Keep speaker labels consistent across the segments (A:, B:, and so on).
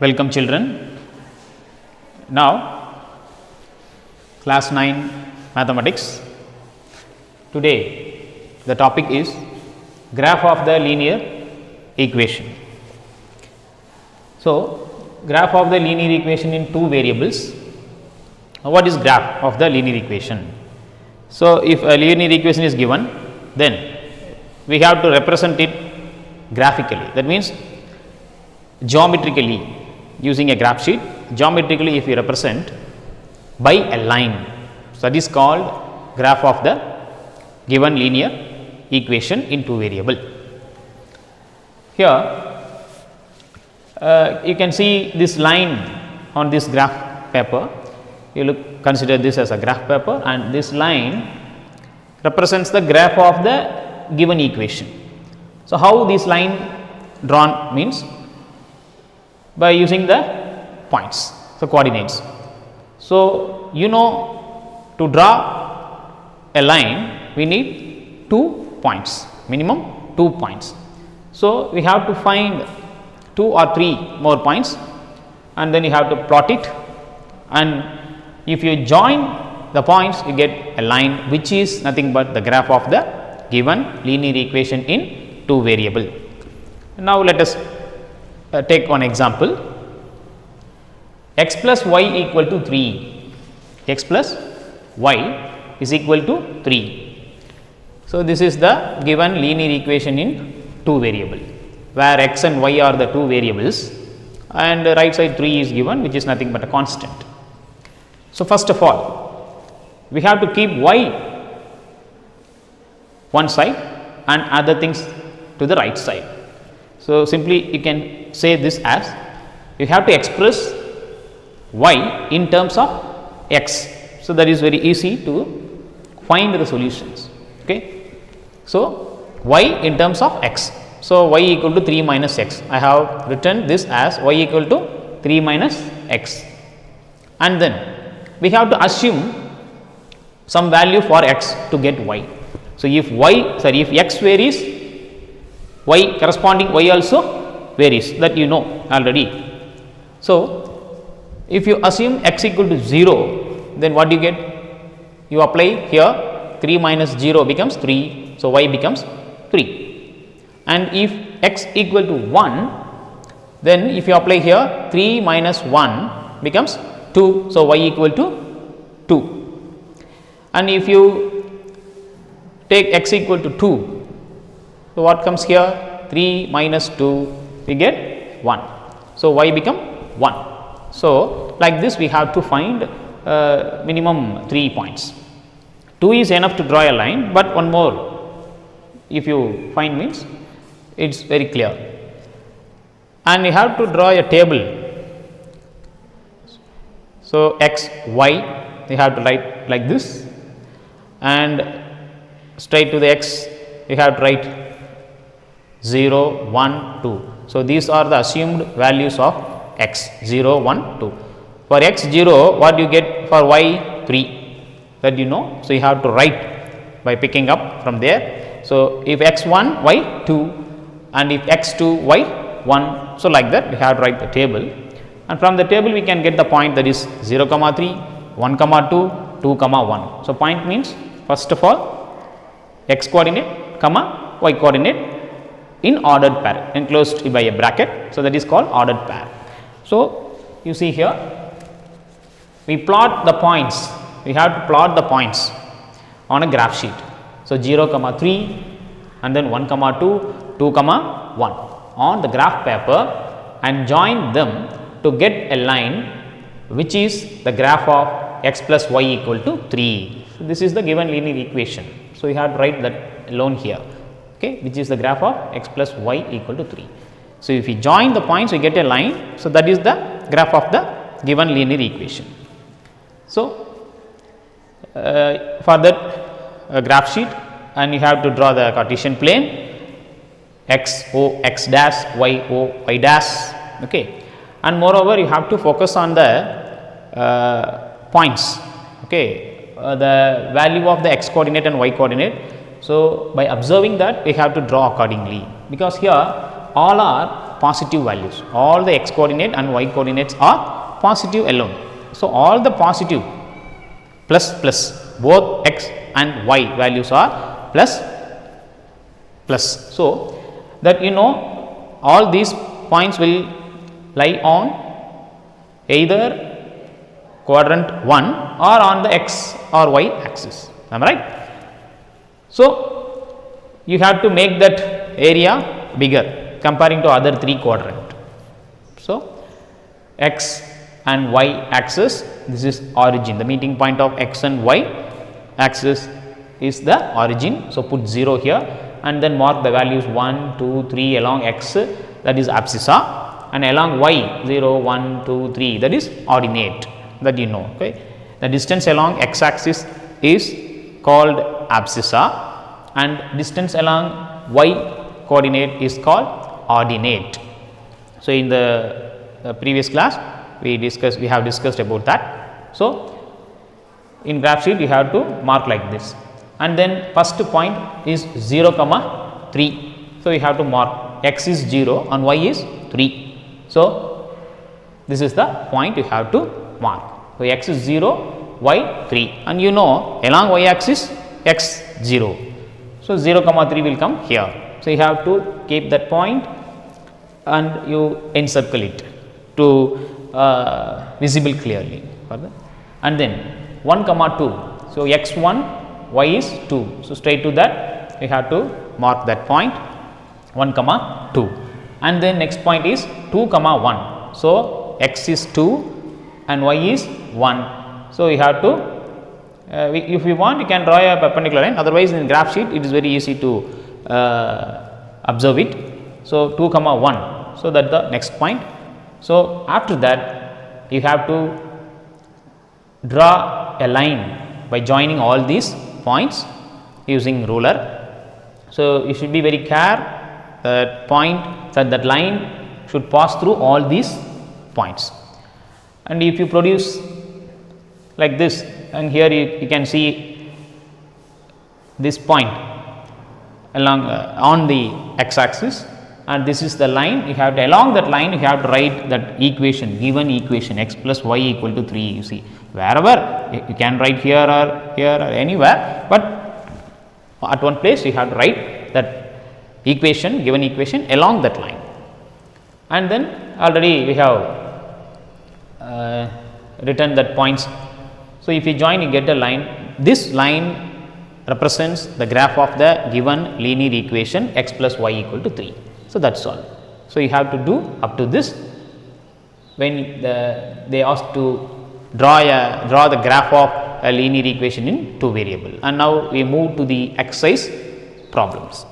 A: Welcome children. Now class 9 mathematics. Today the topic is graph of the linear equation. So graph of the linear equation in two variables. What is graph of the linear equation? So if a linear equation is given, then we have to represent it graphically. That means geometrically, using a graph sheet, geometrically if we represent by a line, so that is called graph of the given linear equation in two variable. Here you can see this line on this graph paper. You consider this as a graph paper, and this line represents the graph of the given equation. So how this line drawn means by using the points, so coordinates. So you know, to draw a line we need 2 points, minimum 2 points. So we have to find 2 or 3 more points, and then you have to plot it, and if you join the points you get a line which is nothing but the graph of the given linear equation in two variable. Now let us take one example. X plus y equal to 3, x plus y is equal to 3. So this is the given linear equation in two variable, where x and y are the two variables, and the right side 3 is given, which is nothing but a constant. So first of all we have to keep y one side and other things to the right side. So simply you can say this as, you have to express y in terms of x. So that is very easy to find the solutions. Okay. So y in terms of x. So y equal to 3 minus x. I have written this as y equal to 3 minus x, and then we have to assume some value for x to get y. So if if x varies, y corresponding y also varies, that you know already. So if you assume x equal to 0, then what do you get? You apply here 3 minus 0 becomes 3, so y becomes 3. And if x equal to 1, then if you apply here 3 minus 1 becomes 2, so y equal to 2. And if you take x equal to 2, so what comes here? 3 minus 2, we get 1, so y become 1. So like this we have to find minimum 3 points. 2 is enough to draw a line, but one more if you find means it is very clear. And you have to draw a table. So x, y, you have to write like this, and straight to the x you have to write 0, 1, 2. So these are the assumed values of x, 0, 1, 2. For x 0, what you get? For y 3, that you know. So you have to write by picking up from there. So if x 1, y 2, and if x 2, y 1. So like that we have to write the table, and from the table we can get the point, that is 0, 3, 1, 2, 2, 1. So point means first of all x coordinate, y coordinate in ordered pair enclosed by a bracket. So that is called ordered pair. So you see here we plot the points, we have to plot the points on a graph sheet. So 0, 3, and then 1, 2, 2, 1 on the graph paper, and join them to get a line which is the graph of x plus y equal to 3. So this is the given linear equation. So you have to write that alone here, okay, which is the graph of x plus y equal to 3. So if you join the points we get a line. So that is the graph of the given linear equation. So for that graph sheet, and you have to draw the Cartesian plane, x o x dash, y o y dash, okay. And moreover you have to focus on the points, okay, the value of the x coordinate and y coordinate. So by observing that we have to draw accordingly, because here all are positive values. All the x coordinate and y coordinates are positive alone. So, all the positive plus both x and y values are plus. So, that all these points will lie on either quadrant 1 or on the x or y axis. Am I right? So, you have to make that area bigger comparing to other 3 quadrant. So, x and y axis, this is origin, the meeting point of x and y axis is the origin. So, put 0 here and then mark the values 1, 2, 3 along x, that is abscissa, and along y 0, 1, 2, 3 that is ordinate, that you know. Okay. The distance along x axis is called abscissa and distance along y coordinate is called ordinate. So, in the previous class we have discussed about that. So, in graph sheet you have to mark like this, and then first point is 0, 3. So, you have to mark x is 0 and y is 3. So, this is the point you have to mark. So, x is 0, y 3, and along y axis x 0. So, 0, 3 will come here. So, you have to keep that point and you encircle it to visible clearly, and then 1, 2. So, x 1, y is 2. So, straight to that you have to mark that point 1, 2, and then next point is 2, 1. So, x is 2 and y is 1. So, you have to if you want you can draw a perpendicular line, otherwise in graph sheet it is very easy to observe it. So, 2, 1. So, that the next point. So, after that you have to draw a line by joining all these points using ruler. So, you should be very careful that point that line should pass through all these points, and if you produce like this, and here you can see this point along on the x axis, and this is the line. You have to, along that line you have to write that equation, given equation x plus y equal to 3. You see, wherever you can write here or anywhere, but at one place you have to write that equation, given equation along that line. And then already we have written that points. So, if you join you get a line. This line represents the graph of the given linear equation x plus y equal to 3. So, that is all. So, you have to do up to this. When they ask to draw the graph of a linear equation in 2 variable, and now we move to the exercise problems.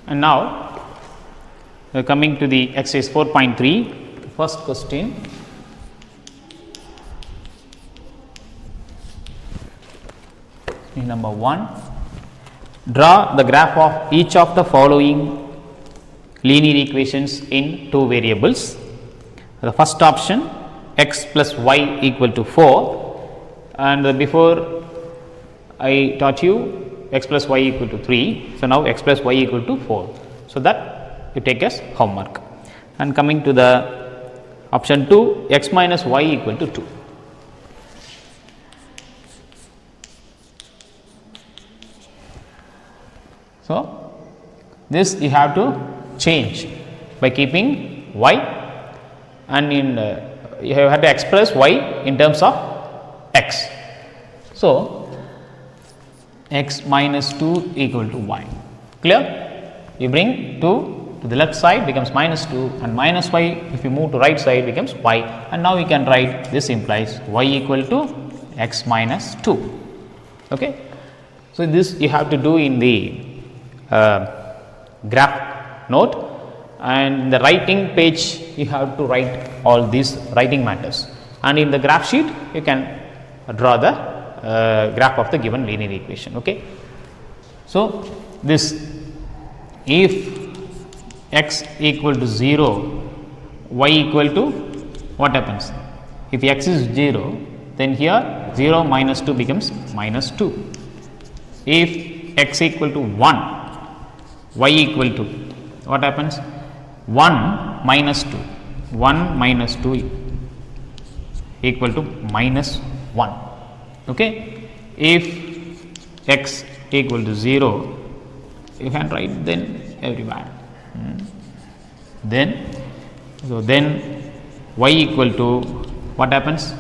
A: And now we are coming to the exercise 4.3, first question. Number 1, draw the graph of each of the following linear equations in 2 variables. The first option x plus y equal to 4, and before I taught you x plus y equal to 3. So, now x plus y equal to 4. So, that you take as homework. And coming to the option 2, x minus y equal to 2. So, this you have to change by keeping y, and you have to express y in terms of x. So, x minus 2 equal to y. Clear? You bring 2 to the left side becomes minus 2, and minus y if you move to right side becomes y, and now we can write this implies y equal to x minus 2. Okay. So, this you have to do in the graph note, and in the writing page you have to write all these writing matters, and in the graph sheet you can draw the graph of the given linear equation. Okay. So, this if x equal to 0, y equal to what happens? If x is 0, then here 0 minus 2 becomes minus 2. If x equal to 1, y equal to, what happens? 1 minus 2, 1 minus 2 equal to minus 1. Okay. If x equal to 0, you can write then everywhere. Then y equal to, what happens?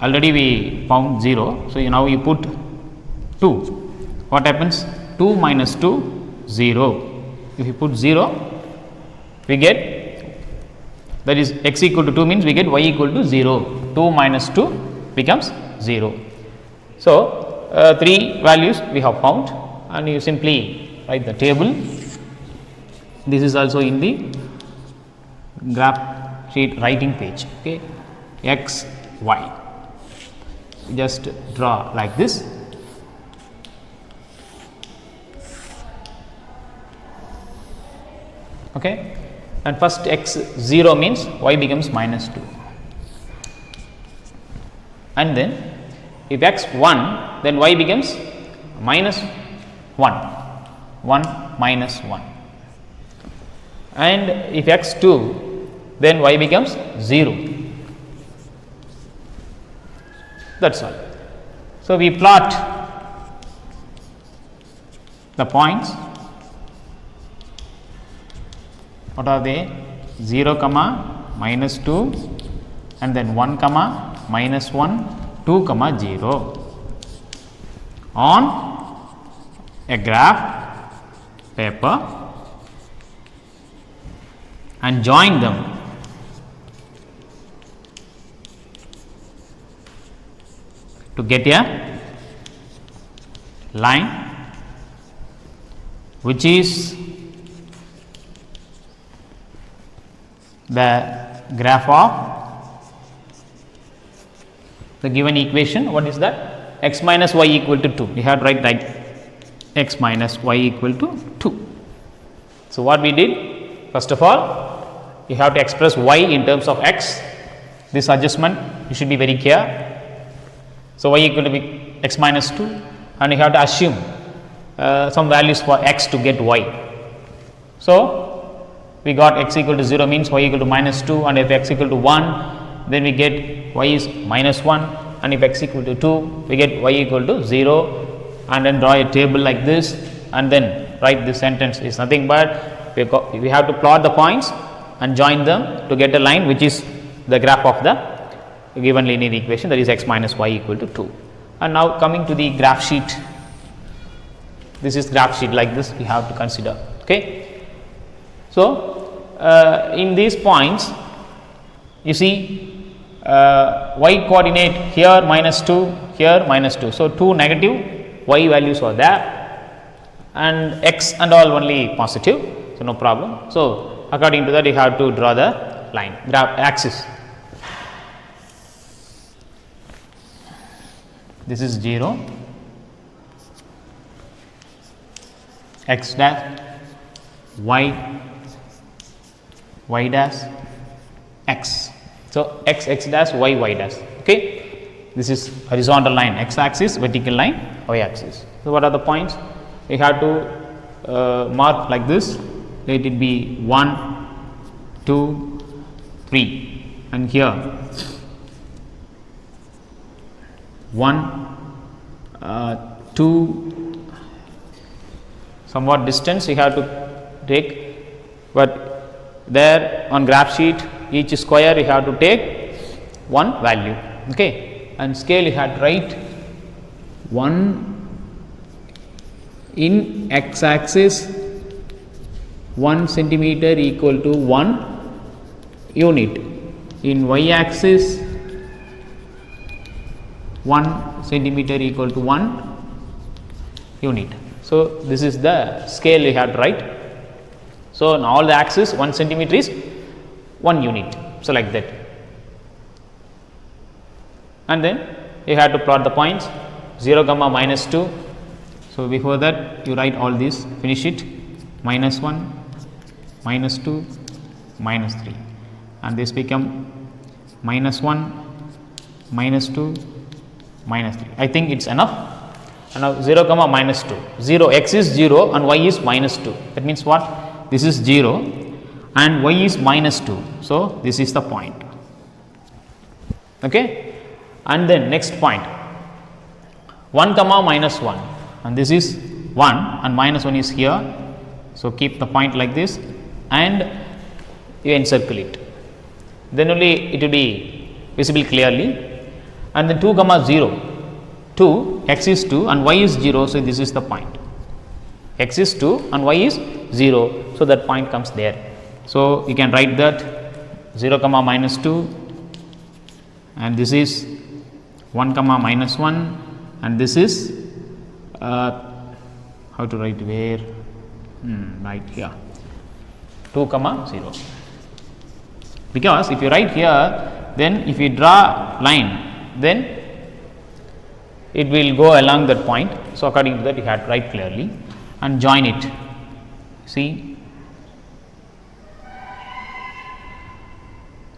A: Already we found 0, so now you put 2. What happens? 2 minus 2, 0. If you put 0, we get, that is x equal to 2 means we get y equal to 0. 2 minus 2 becomes 0. So, 3 values we have found, and you simply write the table. This is also in the graph sheet writing page. Okay, x, y. Just draw like this. Okay, and first x 0 means y becomes minus 2, and then if x 1, then y becomes minus 1, 1 minus 1, and if x 2, then y becomes 0. That is all. So, we plot the points. What are they? 0 comma minus 2, and then 1 comma minus 1, 2 comma 0 on a graph paper, and join them to get a line which is the graph of the given equation. What is that? X minus y equal to 2. We have to write like x minus y equal to 2. So, what we did? First of all, you have to express y in terms of x. This adjustment you should be very clear. So, y equal to be x minus 2, and you have to assume some values for x to get y. So, we got x equal to 0 means y equal to minus 2, and if x equal to 1, then we get y is minus 1, and if x equal to 2, we get y equal to 0, and then draw a table like this, and then write this sentence is nothing but we have to plot the points and join them to get a line which is the graph of the given linear equation, that is x minus y equal to 2. And now coming to the graph sheet, this is graph sheet like this we have to consider. Okay. So, in these points you see y coordinate here minus 2, here minus 2. So, 2 negative y values are there, and x and all only positive. So, no problem. So, according to that you have to draw the line, graph axis. This is 0, x dash, y dash, x. So, x dash, y dash. Okay. This is horizontal line, x axis, vertical line, y axis. So, what are the points? We have to mark like this. Let it be 1, 2, 3, and here 1, 2, somewhat distance you have to take, but there on graph sheet each square you have to take one value. Okay, and scale you have to write 1 in x axis 1 centimeter equal to 1 unit, in y axis 1 centimeter equal to 1 unit. So, this is the scale you have to write. So, in all the axis 1 centimeter is 1 unit. So, like that, and then you have to plot the points 0 comma minus 2. So, before that you write all these, finish it, minus 1, minus 2, minus 3, and this become minus 1, minus 2, minus 3. I think it is enough. And now 0 comma minus 2, 0, x is 0 and y is minus 2. That means what? This is 0 and y is minus 2. So, this is the point. Okay. And then next point, 1 comma minus 1, and this is 1 and minus 1 is here. So, keep the point like this and you encircle it, then only it will be visible clearly. And then 2 comma 0, 2, x is 2 and y is 0. So, this is the point, x is 2 and y is 0. So, that point comes there. So, you can write that 0 comma minus 2 and this is 1 comma minus 1 and this is how to write where, right here 2 comma 0, because if you write here, then if you draw line, then it will go along that point. So, according to that you have to write clearly and join it. See,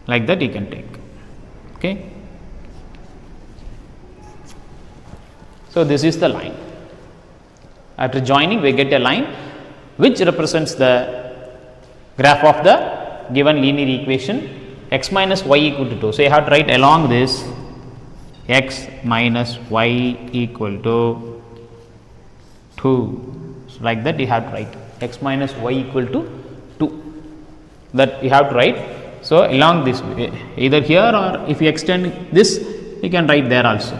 A: like that you can take. Okay. So, this is the line. After joining, we get a line which represents the graph of the given linear equation x minus y equal to 2. So, you have to write along this x minus y equal to 2. So, like that you have to write x minus y equal to 2, that you have to write. So, along this way, either here or if you extend this, you can write there also.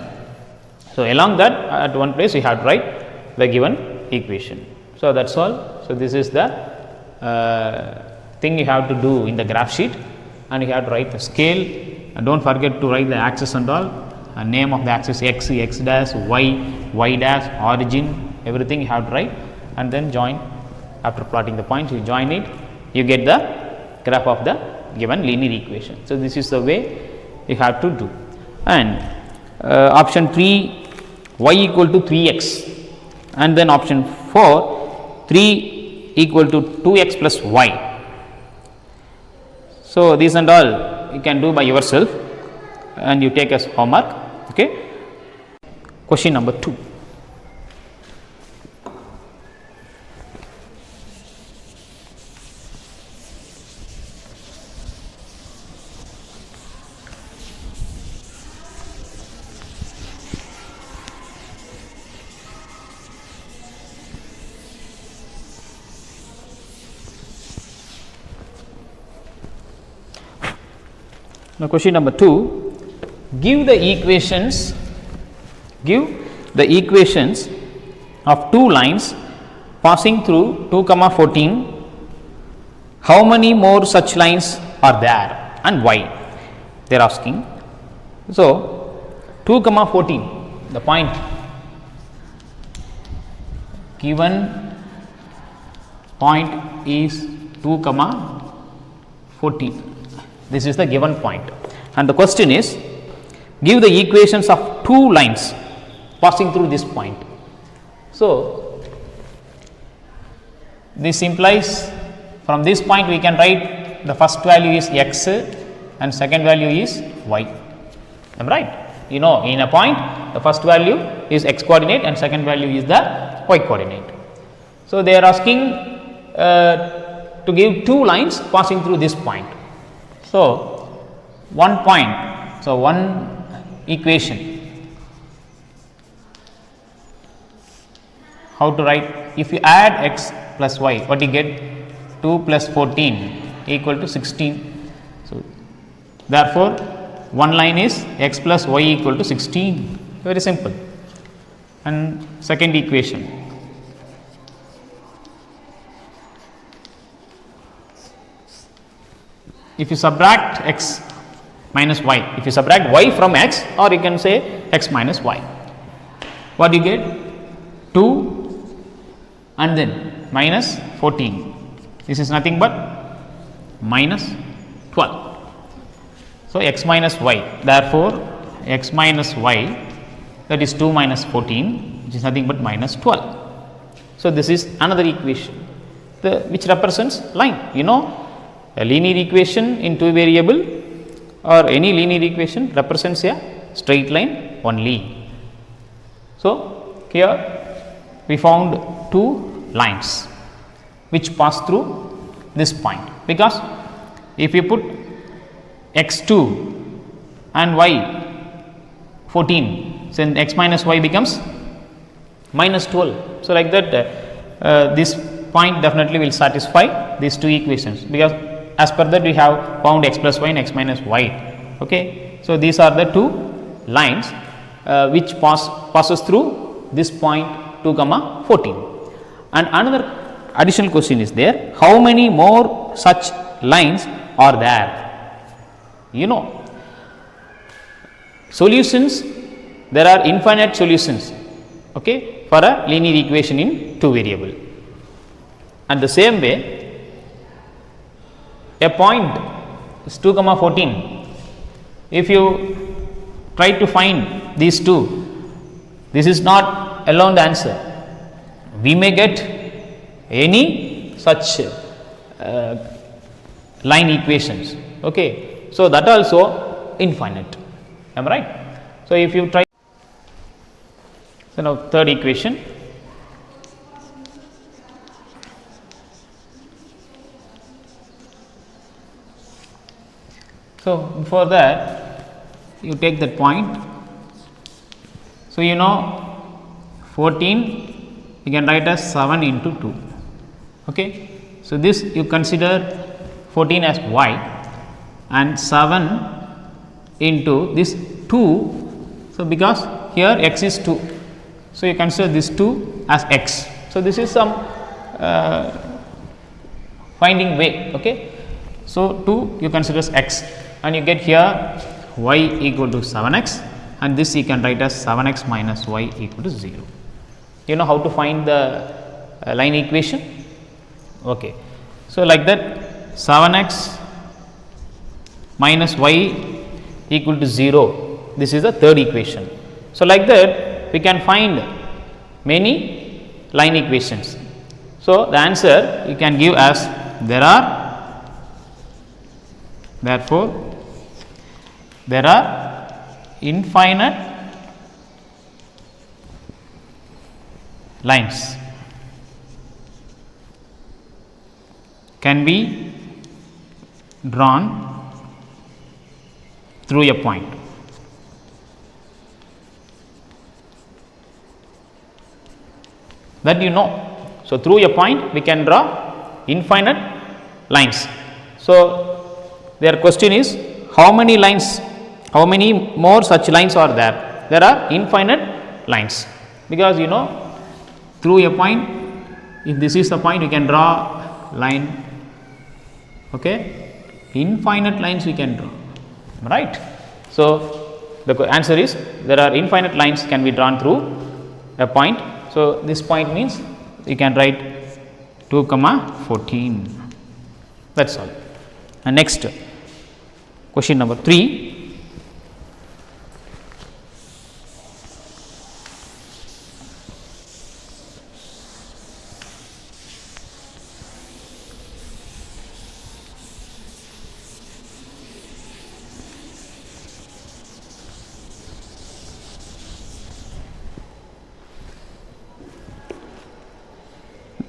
A: So, along that at one place you have to write the given equation. So, that is all. So, this is the thing you have to do in the graph sheet, and you have to write the scale, and do not forget to write the axis and all, name of the axis x, x dash, y dash, origin, everything you have to write, and then join. After plotting the points, you join it, you get the graph of the given linear equation. So, this is the way you have to do. And option 3, y equal to 3x, and then option 4, 3 equal to 2x plus y. So, these and all you can do by yourself and you take as homework. Okay. Question number 2. Now, question number 2, give the equations of two lines passing through 2 comma 14. How many more such lines are there and why? They are asking. So, 2 comma 14, the point given point is 2 comma 14. This is the given point, and the question is, give the equations of two lines passing through this point. So, this implies from this point we can write the first value is x and second value is y. Am I right? You know, in a point the first value is x coordinate and second value is the y coordinate. So, they are asking to give two lines passing through this point. So, one point, so one equation, how to write? If you add x plus y, what you get? 2 plus 14 equal to 16. So, therefore, one line is x plus y equal to 16, very simple. And second equation, if you subtract x minus y, if you subtract y from x, or you can say x minus y, what do you get? 2 and then minus 14. This is nothing but minus 12. So, x minus y, therefore, x minus y, that is 2 minus 14, which is nothing but minus 12. So, this is another equation which represents line. You know, a linear equation in two variable or any linear equation represents a straight line only. So, here we found two lines which pass through this point, because if you put x2 and y 14, then x minus y becomes minus 12. So, like that this point definitely will satisfy these two equations, because as per that we have found x plus y and x minus y. Okay. So, these are the two lines which passes through this point 2 comma 14. And another additional question is there, how many more such lines are there? You know, solutions, there are infinite solutions, okay, for a linear equation in two variable. And the same way, a point is 2 comma 14. If you try to find these two, this is not alone the answer. We may get any such line equations. Okay. So, that also infinite. Am I right? So, if you try, so now third equation. So, before that you take that point. So, you know 14 you can write as 7 into 2. Okay. So, this you consider 14 as y and 7 into this 2. So, because here x is 2. So, you consider this 2 as x. So, this is some finding way. Okay. So, 2 you consider as x and you get here y equal to 7x, and this you can write as 7x minus y equal to 0. You know how to find the line equation? Okay. So, like that 7x minus y equal to 0, this is the third equation. So, like that we can find many line equations. So, the answer you can give as therefore there are infinite lines can be drawn through a point. That you know. So, through a point we can draw infinite lines. So, their question is how many lines, how many more such lines are there? There are infinite lines, because you know through a point, if this is the point, you can draw line. Okay, infinite lines we can draw, right? So, the answer is there are infinite lines can be drawn through a point. So, this point means you can write 2 comma 14. That is all. And next, question number 3.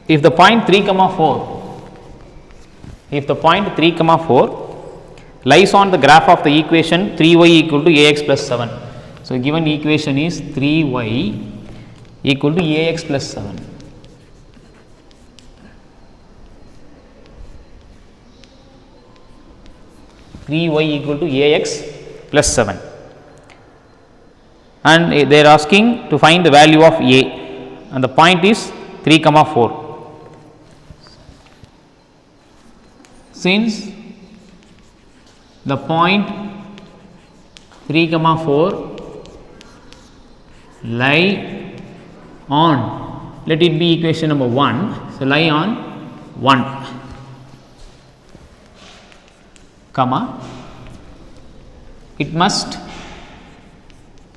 A: If the point 3 comma 4, if the point 3 comma 4 lies on the graph of the equation 3y equal to ax plus 7. So, given equation is 3y equal to ax plus 7. Equal to ax plus 7, and they are asking to find the value of a, and the point is 3 comma 4. Since the point 3 comma 4 lie on, let it be equation number 1. So, lie on 1 comma, it must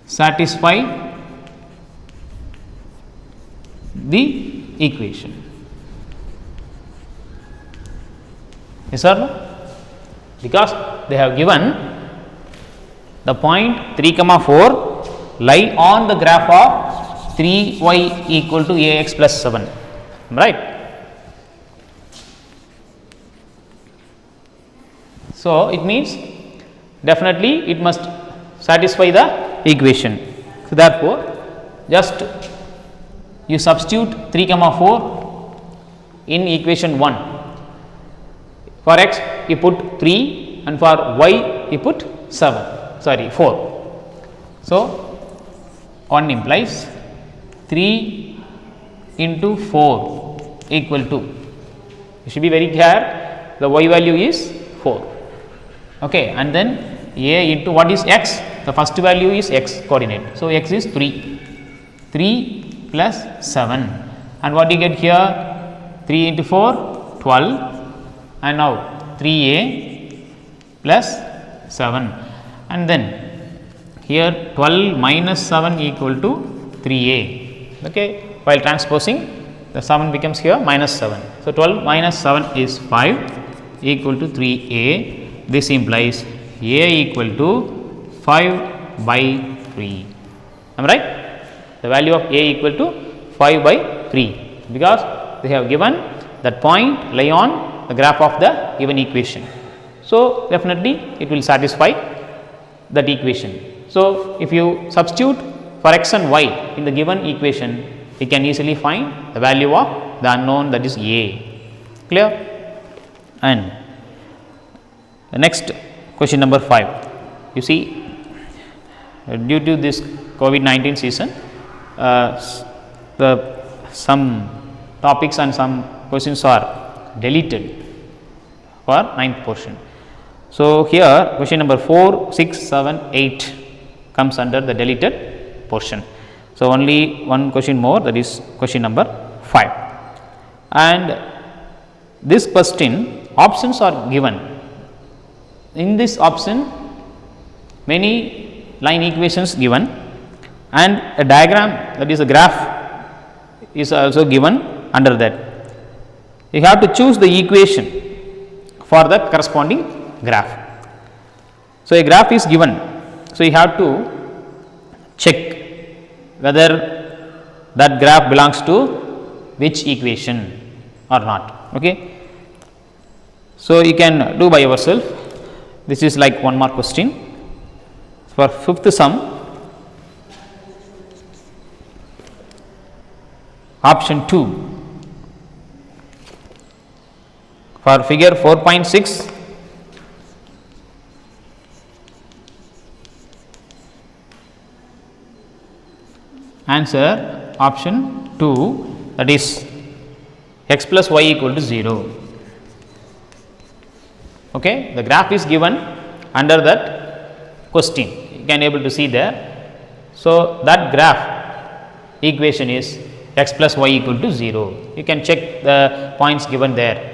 A: satisfy the equation. Yes or no? Because they have given the point 3 comma 4 lie on the graph of 3y equal to ax plus 7, right. So, it means definitely it must satisfy the equation. So, therefore, just you substitute 3 comma 4 in equation 1. For x you put 3 and for y you put 4. So, 1 implies 3 into 4 equal to, you should be very clear, the y value is 4, okay, and then a into what is x, the first value is x coordinate. So, x is 3 plus 7, and what you get here, 3 into 4 12, and now 3a plus 7, and then here 12 minus 7 equal to 3a, okay. While transposing, the 7 becomes here minus 7. So, 12 minus 7 is 5 equal to 3a. This implies a equal to 5 by 3. Am I right? The value of a equal to 5 by 3, because they have given that point lie on the graph of the given equation. So, definitely it will satisfy that equation. So, if you substitute for x and y in the given equation, you can easily find the value of the unknown, that is a. Clear? And the next question number 5. You see, due to this COVID-19 season, some topics and some questions are deleted for 9th portion. So, here question number 4, 6, 7, 8 comes under the deleted portion. So, only one question more, that is question number 5, and this question options are given. In this option many line equations given, and a diagram, that is a graph, is also given under that. You have to choose the equation for the corresponding graph. So, a graph is given, so you have to check whether that graph belongs to which equation or not, okay. So, you can do by yourself. This is like 1 mark question. For 5th sum, option 2. For figure 4.6, answer option 2, that is x plus y equal to 0. Okay, the graph is given under that question, you can able to see there. So, that graph equation is x plus y equal to 0. You can check the points given there.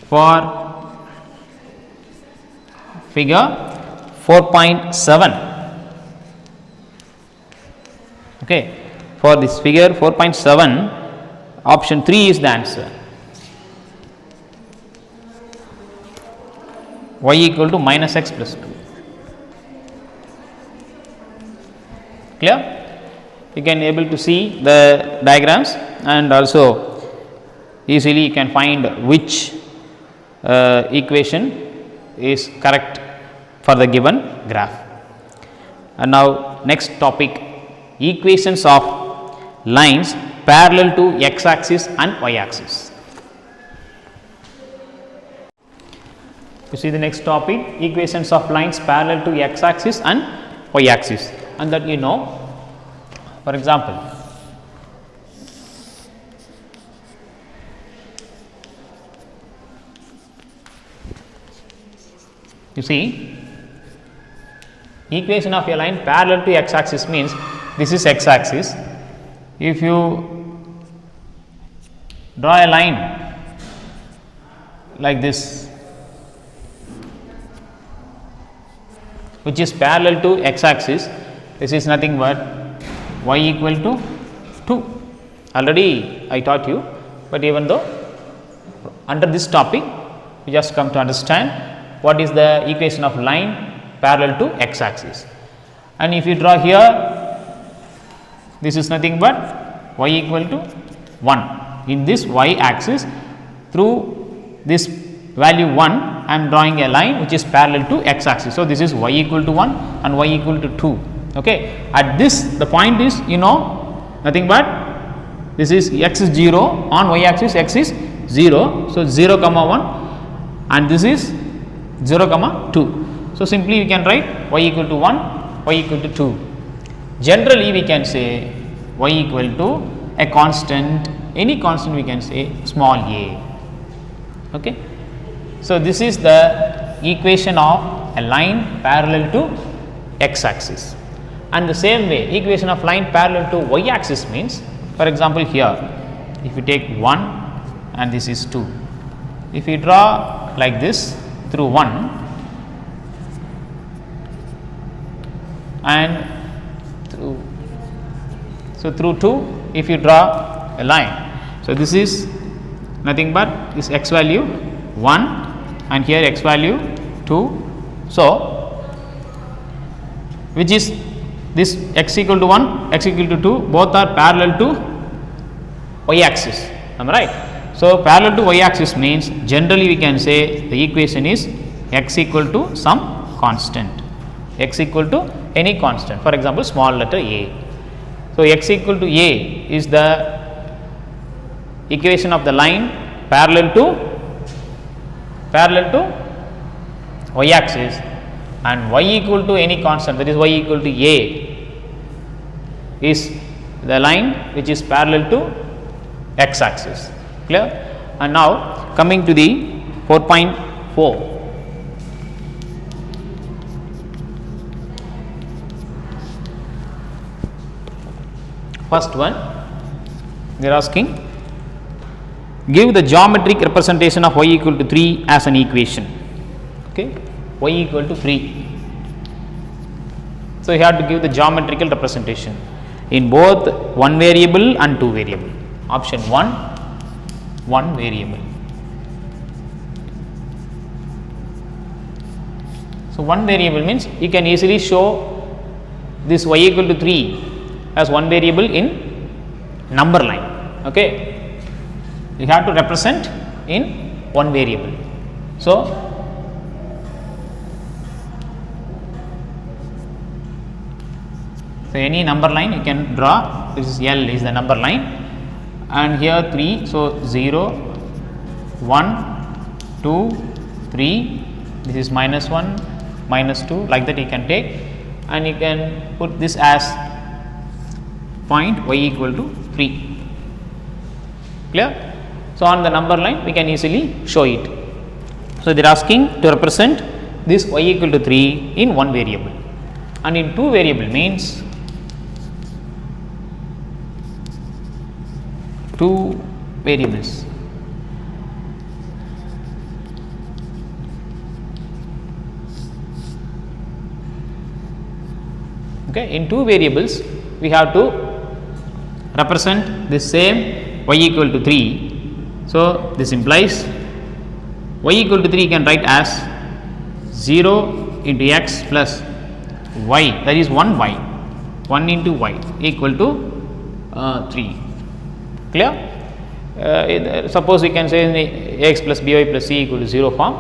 A: For figure 4.7, okay, for this figure 4.7, option 3 is the answer. Y equal to minus x plus 2. Clear? You can able to see the diagrams, and also easily you can find which equation is correct for the given graph. And now next topic, equations of lines parallel to x axis and y axis. You see the next topic, equations of lines parallel to x axis and y axis, and that you know. For example, you see, equation of a line parallel to x axis means this is x axis. If you draw a line like this, which is parallel to x axis, this is nothing but y equal to 2. Already I taught you, but even though under this topic we just come to understand what is the equation of line parallel to x axis. And if you draw here This is nothing but y equal to 1. In this y axis, through this value 1, I am drawing a line which is parallel to x axis. So, this is y equal to 1 and y equal to 2. Okay. At this, the point is, nothing but this is x is 0, on y axis x is 0. So, 0 comma 1 and this is 0 comma 2. So, simply we can write y equal to 1, y equal to 2. Generally, we can say y equal to a constant, any constant we can say small a. Okay. So, this is the equation of a line parallel to x axis, and the same way equation of line parallel to y axis means, for example, here if you take 1 and this is 2, if you draw like this through 1 and through 2, if you draw a line. So, this is nothing but this x value 1 and here x value 2. So, which is this x equal to 1, x equal to 2, both are parallel to y axis, am I right? So, parallel to y axis means generally we can say the equation is x equal to some constant, x equal to any constant, for example, small letter a. So, x equal to a is the equation of the line parallel to y axis, and y equal to any constant, that is y equal to a is the line which is parallel to x axis. Clear? And now coming to the 4.4. First one, they are asking, give the geometric representation of y equal to 3 as an equation. Okay, y equal to 3. So, you have to give the geometrical representation in both one variable and two variable. Option 1, one variable. So, one variable means you can easily show this y equal to 3 as one variable in number line. Okay, you have to represent in one variable. So, any number line you can draw. This is L is the number line, and here 3. So, 0, 1, 2, 3. This is -1, -2, like that you can take, and you can put this as point y equal to 3. Clear? So, on the number line we can easily show it. So, they are asking to represent this y equal to 3 in one variable, and in two variable means two variables. Okay, in two variables we have to represent the same y equal to 3. So, this implies y equal to 3 you can write as 0 into x plus y, that is 1y, 1 into y equal to 3. Clear? Suppose we can say in the ax plus by plus c equal to 0 form.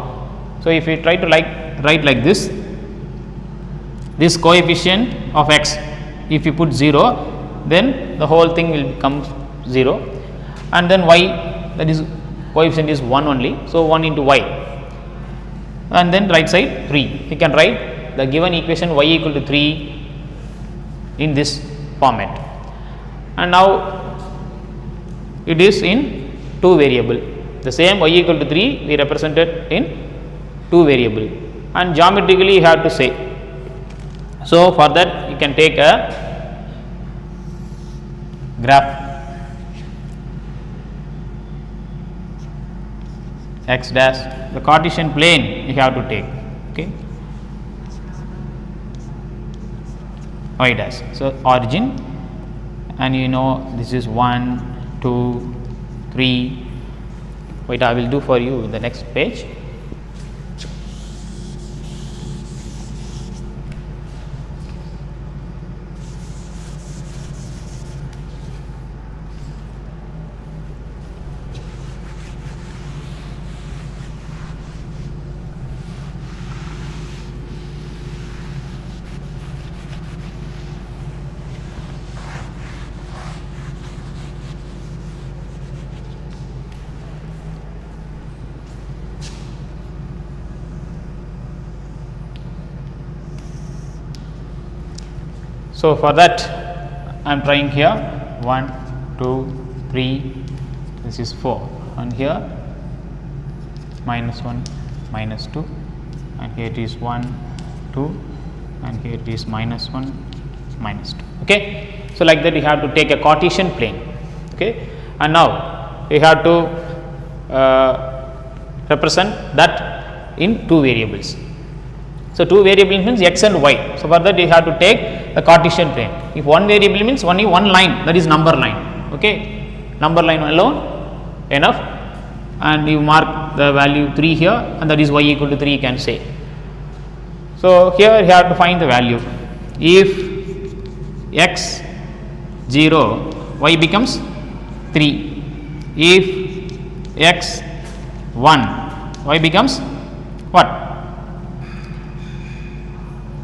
A: So, if we try to write like this coefficient of x, if you put 0, then the whole thing will become 0, and then y, that is coefficient is 1 only. So, 1 into y, and then right side 3. You can write the given equation y equal to 3 in this format, and now it is in two variable. The same y equal to 3 we represented in two variable, and geometrically you have to say. So, for that you can take a graph x dash, the Cartesian plane you have to take, okay, y dash. So, origin, and this is 1, 2, 3. Wait, I will do for you in the next page. So, for that I am trying here 1, 2, 3, this is 4, and here minus 1, minus 2, and here it is 1, 2, and here it is minus 1, minus 2. Okay. So, like that you have to take a Cartesian plane, okay, and now you have to represent that in two variables. So, two variables means x and y. So, for that you have to take the Cartesian plane. If one variable means only one line, that is number line, okay, number line alone enough, and you mark the value 3 here, and that is y equal to 3 you can say. So, here you have to find the value. If x 0, y becomes 3. If x 1, y becomes what?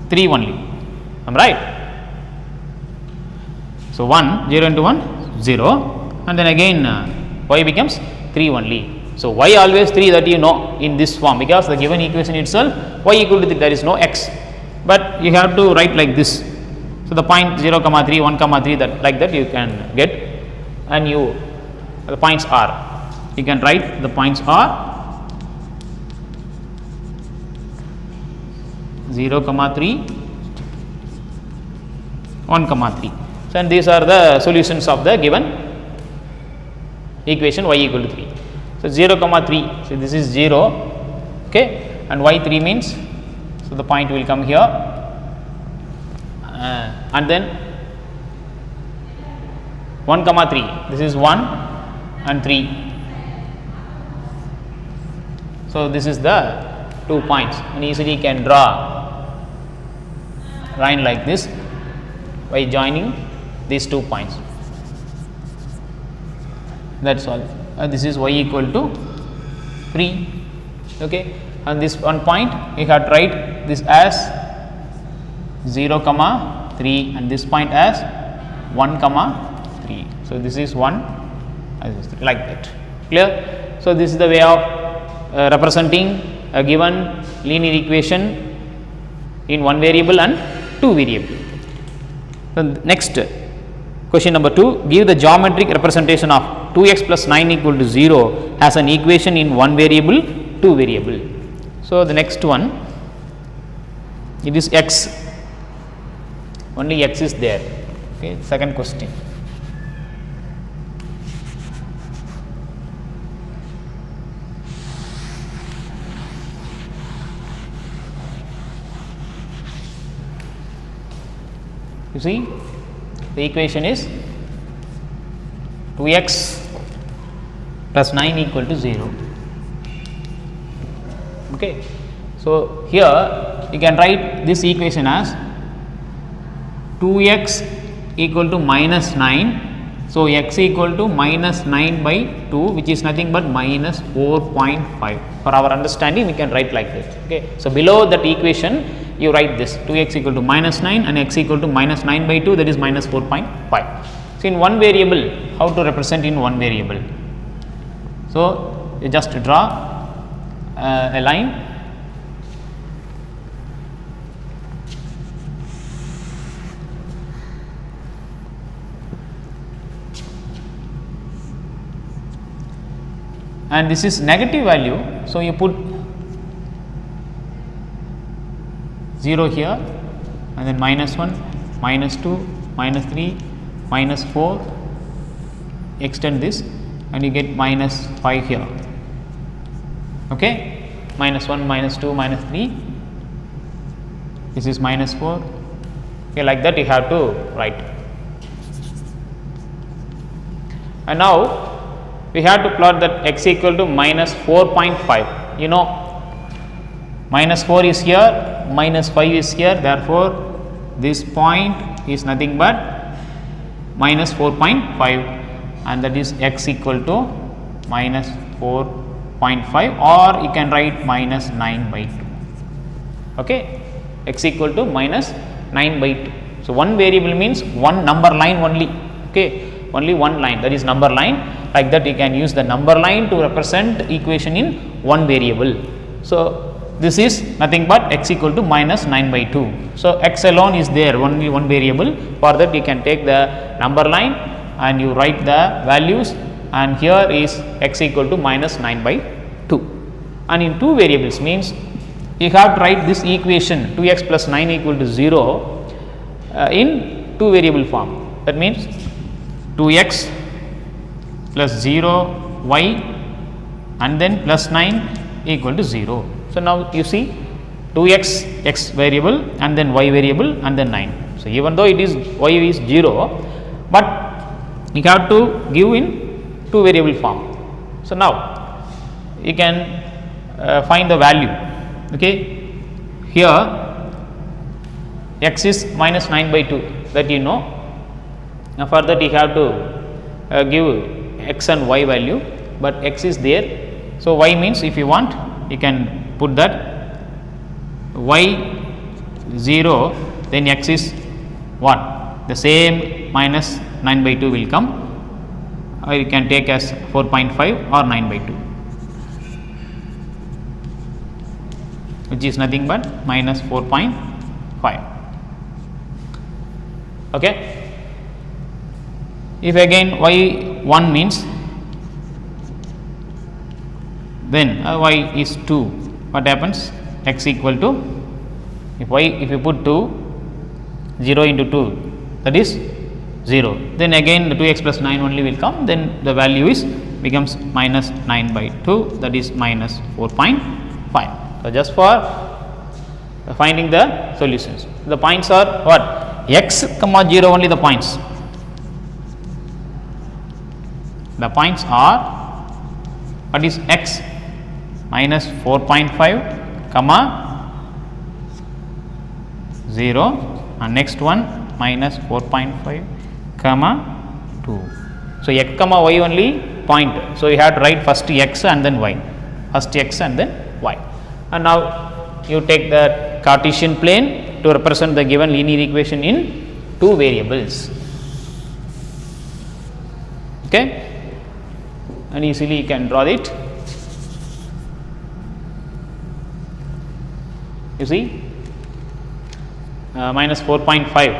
A: 3 only. Am I right? So, 1, 0 into 1, 0, and then again y becomes 3 only. So, y always 3, that you know in this form, because the given equation itself y equal to 3, there is no x, but you have to write like this. So, the point 0, 3, 1, 3, that like that you can get, and you the points are, you can write the points are 0, 3, 1, 3. So, and these are the solutions of the given equation y equal to 3. So, 0, 3, so this is 0, okay, and y 3 means, so the point will come here, and then 1, 3, this is 1 and 3. So, this is the 2 points, and easily can draw line like this by joining these 2 points. That is all. This is y equal to 3, okay, and this one point you have to write this as 0, 3, and this point as 1, 3. So, this is 1 and this is 3, like that. Clear? So, this is the way of representing a given linear equation in one variable and two variable. So, next question number 2, give the geometric representation of 2x plus 9 equal to 0 as an equation in one variable, two variable. So, the next one, it is x, only x is there. Okay, second question. You see, the equation is 2x plus 9 equal to 0. Okay. So, here you can write this equation as 2x equal to minus 9. So, x equal to minus 9 by 2, which is nothing but minus 4.5. For our understanding, we can write like this. Okay. So, below that equation, you write this 2x equal to minus 9 and x equal to minus 9 by 2, that is minus 4.5. So, in one variable, how to represent in one variable? So, you just draw a line, and this is negative value. So, you put 0 here, and then minus 1, minus 2, minus 3, minus 4, extend this, and you get minus 5 here. Okay, minus 1, minus 2, minus 3, this is minus 4. Okay, like that you have to write. And now we have to plot that x equal to minus 4.5. You know, minus 4 is here, minus 5 is here, therefore, this point is nothing but minus 4.5, and that is x equal to minus 4.5, or you can write minus 9 by 2. Okay, x equal to minus 9 by 2. So, one variable means one number line only. Okay, only one line, that is number line. Like that you can use the number line to represent equation in one variable. So, this is nothing but x equal to minus 9 by 2. So, x alone is there, only one variable. For that you can take the number line and you write the values, and here is x equal to minus 9 by 2. And in two variables means you have to write this equation 2x plus 9 equal to 0 in two variable form. That means 2x plus 0 y and then plus 9 equal to 0. So, now you see 2x x variable and then y variable and then 9. So, even though it is y is 0, but you have to give in two variable form. So, now you can find the value. Okay. Here x is minus 9 by 2, that you know. Now, for that you have to give x and y value, but x is there. So, y means if you want you can put that y 0, then x is what? The same minus 9 by 2 will come, or you can take as 4.5 or 9 by 2, which is nothing but minus 4.5. Okay. If again y 1 means, then y is 2, what happens? X equal to, if you put 2, 0 into 2, that is 0, then again the 2x plus 9 only will come, then the value is becomes minus 9 by 2, that is minus 4.5. So, just for finding the solutions, the points are what? X comma 0 only the points. The points are, what is x? Minus 4.5 comma 0, and next one minus 4.5 comma 2. So, x comma y only point. So, you have to write first x and then y, first x and then y. And now you take the Cartesian plane to represent the given linear equation in two variables. Okay, and easily you can draw it. You see, minus 4.5.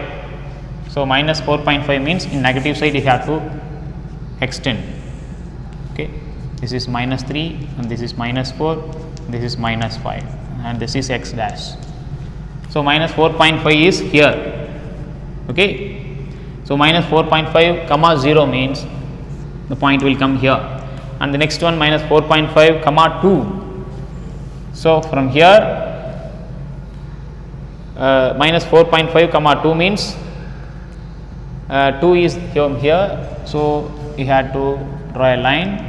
A: So, minus 4.5 means in negative side you have to extend. Okay, this is minus 3 and this is minus 4, this is minus 5 and this is x dash. So, minus 4.5 is here. Okay. So, minus 4.5 comma 0 means the point will come here, and the next one minus 4.5 comma 2. So, from here minus 4.5 comma 2 means 2 is here. So, you have to draw a line,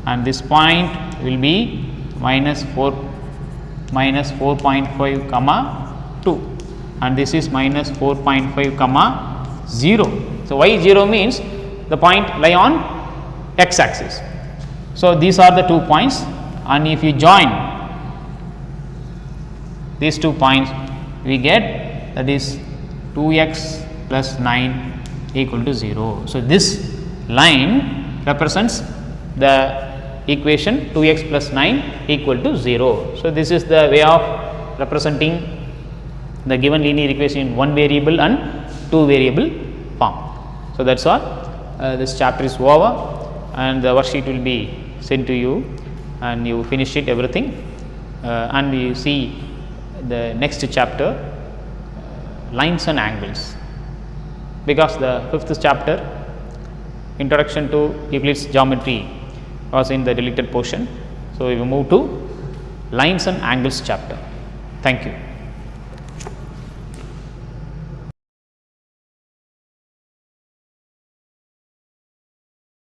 A: and this point will be minus 4.5 comma 2, and this is minus 4.5 comma 0. So, y 0 means the point lie on x axis. So, these are the 2 points, and if you join these 2 points, we get, that is 2x plus 9 equal to 0. So, this line represents the equation 2x plus 9 equal to 0. So, this is the way of representing the given linear equation in one variable and two variable form. So, that is all. This chapter is over, and the worksheet will be sent to you, and you finish it everything, and you see the next chapter, lines and angles, because the 5th chapter, introduction to Euclid's geometry, was in the deleted portion. So, we will move to lines and angles chapter. Thank you.